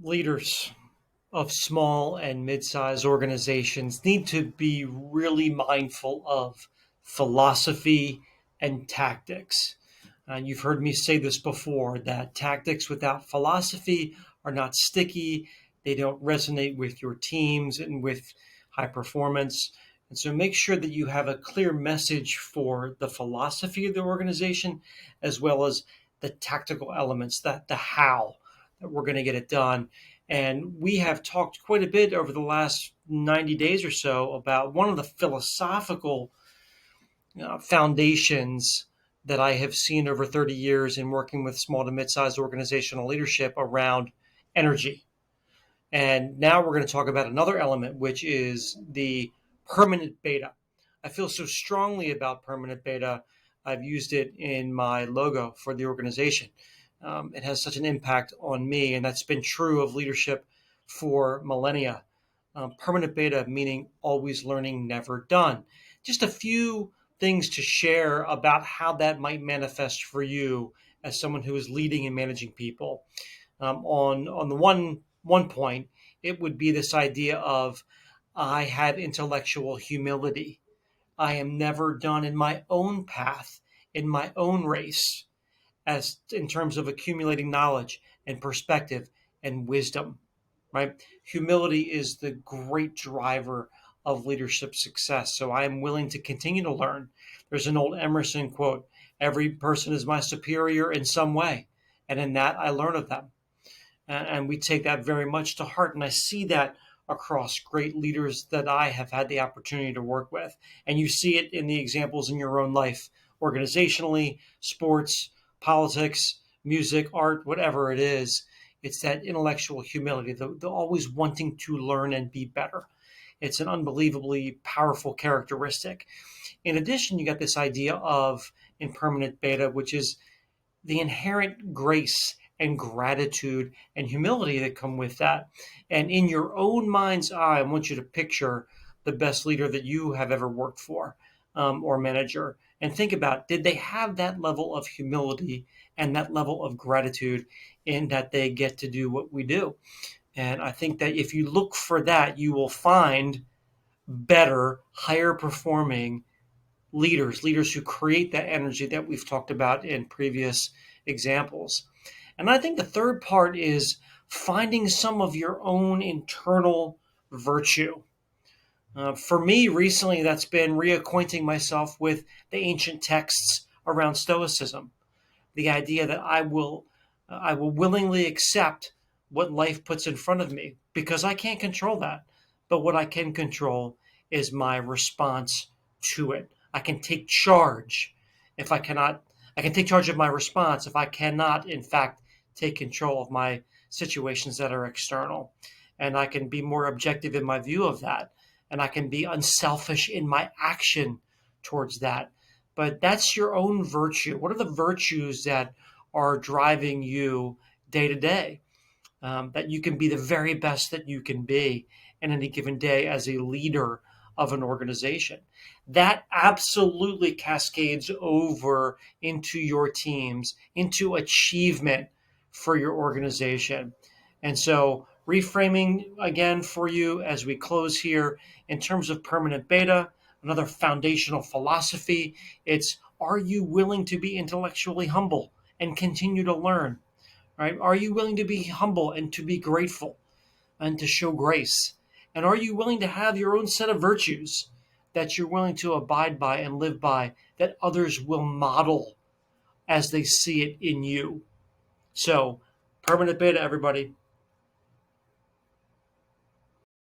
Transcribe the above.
Leaders of small and mid-sized organizations need to be really mindful of philosophy and tactics. And you've heard me say this before, that tactics without philosophy are not sticky. They don't resonate with your teams and with high performance. And so make sure that you have a clear message for the philosophy of the organization, as well as the tactical elements, that the how that we're going to get it done. And we have talked quite a bit over the last 90 days or so about one of the philosophical foundations that I have seen over 30 years in working with small to mid-sized organizational leadership around energy. And now we're going to talk about another element, which is the permanent beta. I feel so strongly about permanent beta. I've used it in my logo for the organization. It has such an impact on me, and that's been true of leadership for millennia. Permanent beta meaning always learning, never done. Just a few things to share about how that might manifest for you as someone who is leading and managing people. On the one point, it would be this idea of I have intellectual humility. I am never done in my own path, in my own race, as in terms of accumulating knowledge and perspective and wisdom, right? Humility is the great driver of leadership success. So I am willing to continue to learn. There's an old Emerson quote, every person is my superior in some way, and in that I learn of them. And we take that very much to heart. And I see that across great leaders that I have had the opportunity to work with. And you see it in the examples in your own life, organizationally, sports, politics, music, art, whatever it is. It's that intellectual humility, the always wanting to learn and be better. It's an unbelievably powerful characteristic. In addition, you got this idea of impermanent beta, which is the inherent grace and gratitude and humility that come with that. And in your own mind's eye, I want you to picture the best leader that you have ever worked for, or manager, and think about, did they have that level of humility and that level of gratitude in that they get to do what we do? And I think that if you look for that, you will find better, higher performing leaders who create that energy that we've talked about in previous examples. And I think the third part is finding some of your own internal virtue. For me, recently, that's been reacquainting myself with the ancient texts around Stoicism. The idea that I will willingly accept what life puts in front of me because I can't control that. But what I can control is my response to it. I can take charge if I cannot. I can take charge of my response if I cannot, in fact, take control of my situations that are external. And I can be more objective in my view of that. And I can be unselfish in my action towards that. But that's your own virtue. What are the virtues that are driving you day to day? That you can be the very best that you can be in any given day as a leader of an organization. That absolutely cascades over into your teams, into achievement for your organization. And so, reframing again for you as we close here in terms of permanent beta, another foundational philosophy, it's, are you willing to be intellectually humble and continue to learn? Right? Are you willing to be humble and to be grateful and to show grace? And are you willing to have your own set of virtues that you're willing to abide by and live by, that others will model as they see it in you? So, permanent beta, everybody.